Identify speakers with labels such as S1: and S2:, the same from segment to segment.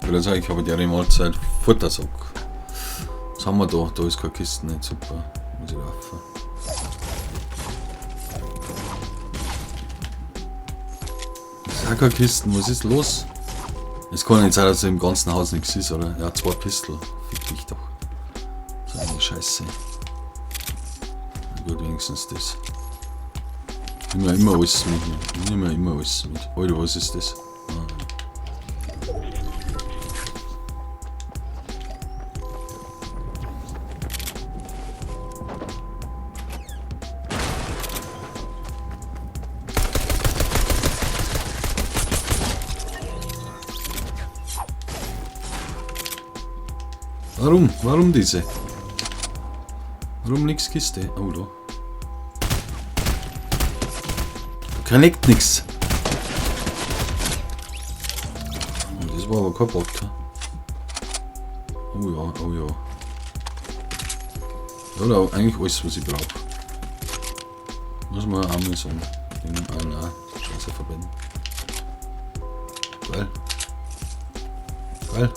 S1: würde sagen, ich habe die Mahlzeit Futtersack. Was haben wir da? Da ist keine Kiste, nicht super. Muss ich laufen. Das ist auch keine Kisten, was ist los? Es kann nicht sein, dass im ganzen Haus nichts ist, oder? Ja, 2 Pistol. Fick dich doch. So eine Scheiße. Na gut, wenigstens das. Immer alles mit. Immer alles mit. Alter, was ist das? Warum? Warum diese? Warum nix Kiste? Oh, da. Da connect nix. Oh, das war aber kein Bot. Oh ja, oh ja. Ja, da eigentlich alles, was ich brauche. Muss man einmal sagen. Nein, Scheiße verbinden. Geil. Geil.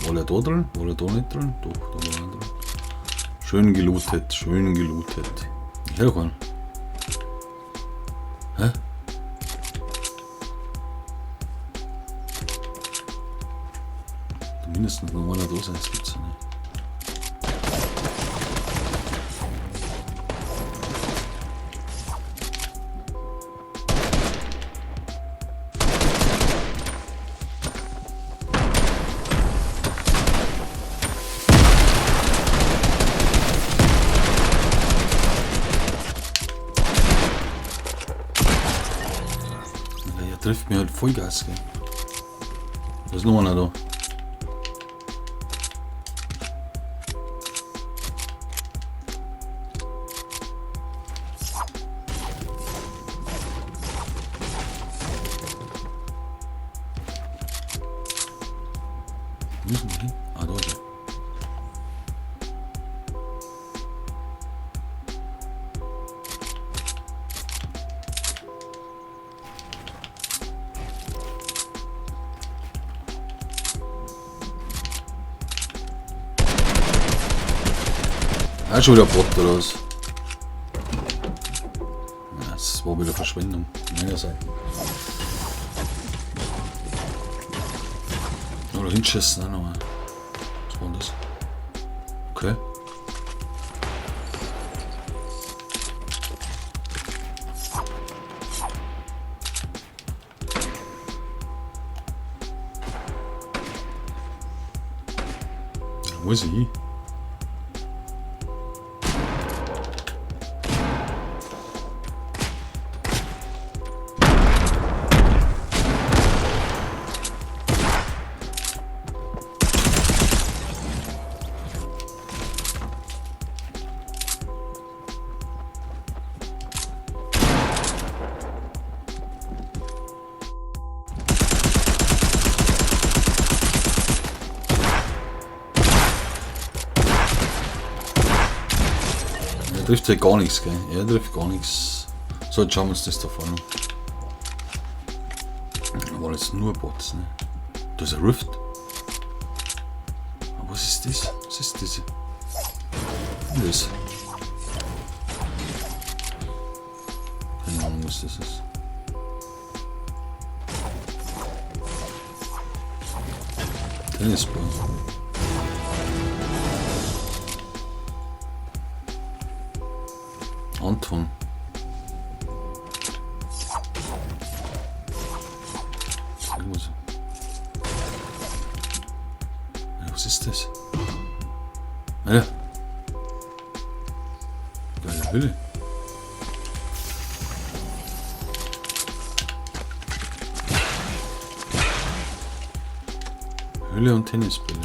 S1: War er da drin? War er da nicht drin? Doch, da war er drin. Schön gelootet, schön gelootet. Ich höre keinen. Hä? Da mindestens noch einer da sein, das gibt's ja nicht. Trifft mir halt Vollgas, gell? Da ist noch einer da. Wo ist denn der hin? Ah, da ist er. Ah, schon wieder Bot oder was? Ja, das war wieder Verschwendung. Meiner Seite. Oder hinschissen auch nochmal. Was war denn das? Okay. Wo ist sie? Er trifft ja gar nichts, gell? Er trifft gar nichts. So, jetzt schauen wir uns das da vorne an. Da waren jetzt nur Bots, ne? Da ist ein Rift. Aber was ist das? Was ist das? Was ist das? Keine Ahnung, was das ist. Tennisball. Anton. Irgendwas. Ja, was ist das? Ja. Geile Hülle. Hülle und Tennisbälle.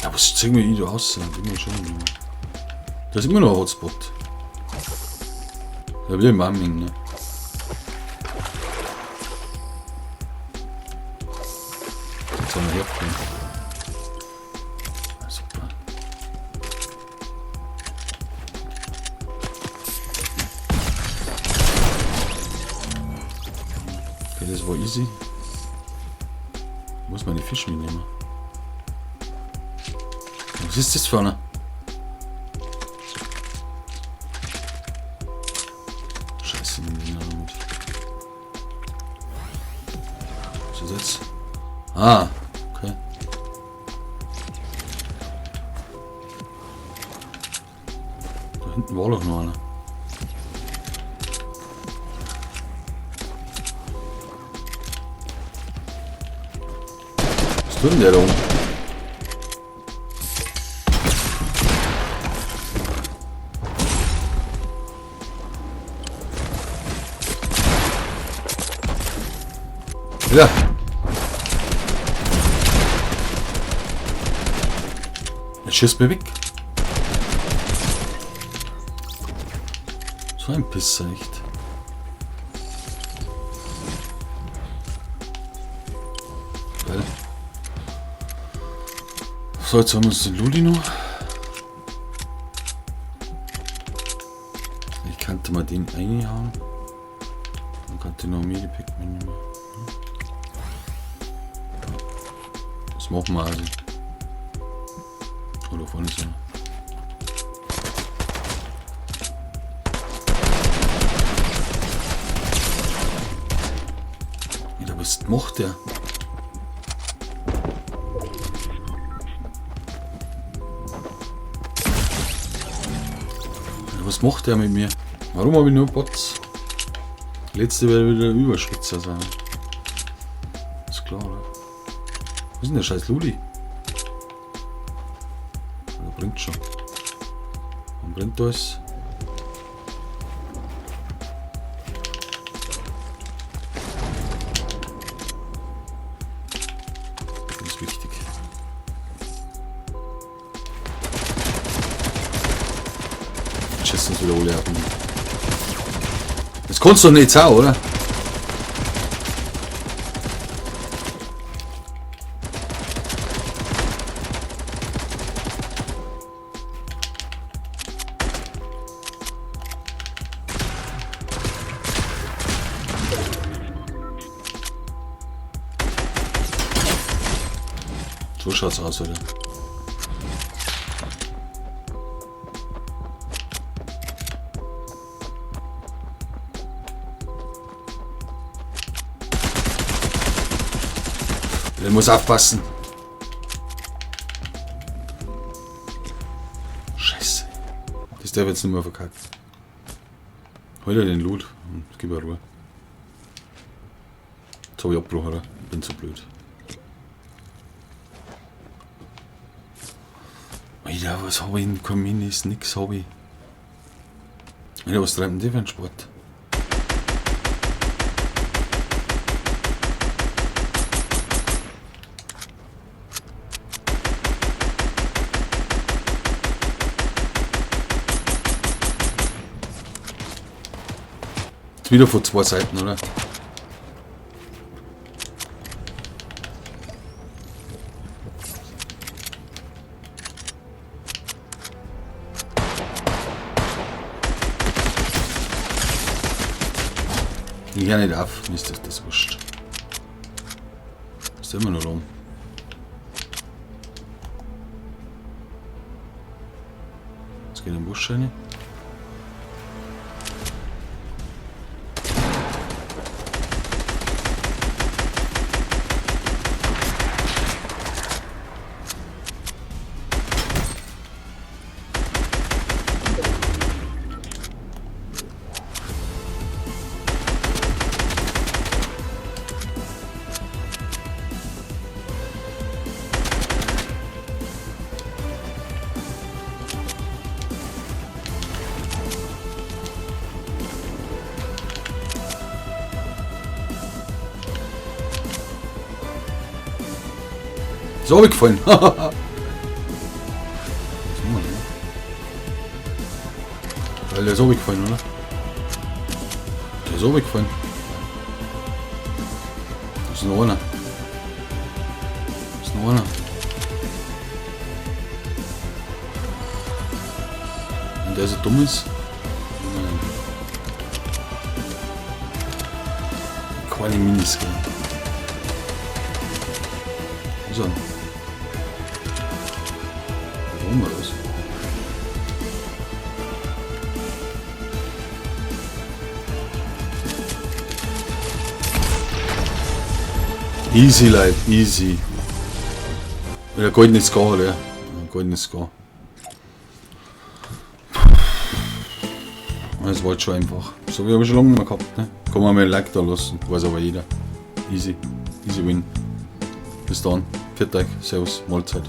S1: Ja, was zeigen wir ihn da aus? Da ist immer noch ein Hotspot. Da will ich Mamming, ne? Jetzt haben wir herkommen. Ja, super. Okay, das war easy. Muss meine Fische mitnehmen. Was ist das für einer? Scheiße, nimm den noch mit. Was ist jetzt? Ah, okay. Da hinten war doch noch einer. Was tut denn der da oben? Ja. Jetzt schießt mir weg. So ein Pisser, echt. Geil. So, jetzt haben wir uns den Ludi noch. Ich könnte mal den reinhauen. Dann könnte ich noch ein Medipack mitnehmen. Das machen wir also. Oder vorne so. Wieder was macht der? Was macht der mit mir? Warum habe ich nur Bots? Letzte wäre wieder Überschwitzer sein. Ist klar, oder? Was ist denn der scheiß Luli? Der brennt schon. Warum brennt das? Das ist wichtig. Jetzt uns wieder alle ab. Das kannst du doch nicht sagen, oder? So schaut's aus, oder? Der muss aufpassen. Scheiße. Das darf jetzt nicht mehr verkackt. Hol dir den Loot und gib mir Ruhe. Jetzt habe ich abgebrochen, oder? Ich bin zu blöd. Alter, was habe ich in Communis? Nix habe ich. Alter, was treibt denn die für einen Sport? Jetzt wieder von zwei Seiten, oder? Ich höre nicht auf, mir ist das wurscht. Ist immer noch rum. Jetzt geht ein Busch rein. So habe ich gefallen. Weil der ist so gefallen, oder? Der ist so gefallen. Das ist noch einer. Das ist noch einer. Wenn der so dumm ist. keine Minis gehen. So. Warum oder was? Easy, Leute, easy. Ja, goldenes Score, ja. Goldenes Score. Das war jetzt schon einfach. So wie habe ich schon lange nicht mehr gehabt, ne? Kann man mal ein Like da lassen, weiß aber jeder. Easy. Easy win. Bis dann. Pfiat euch. Servus. Mahlzeit.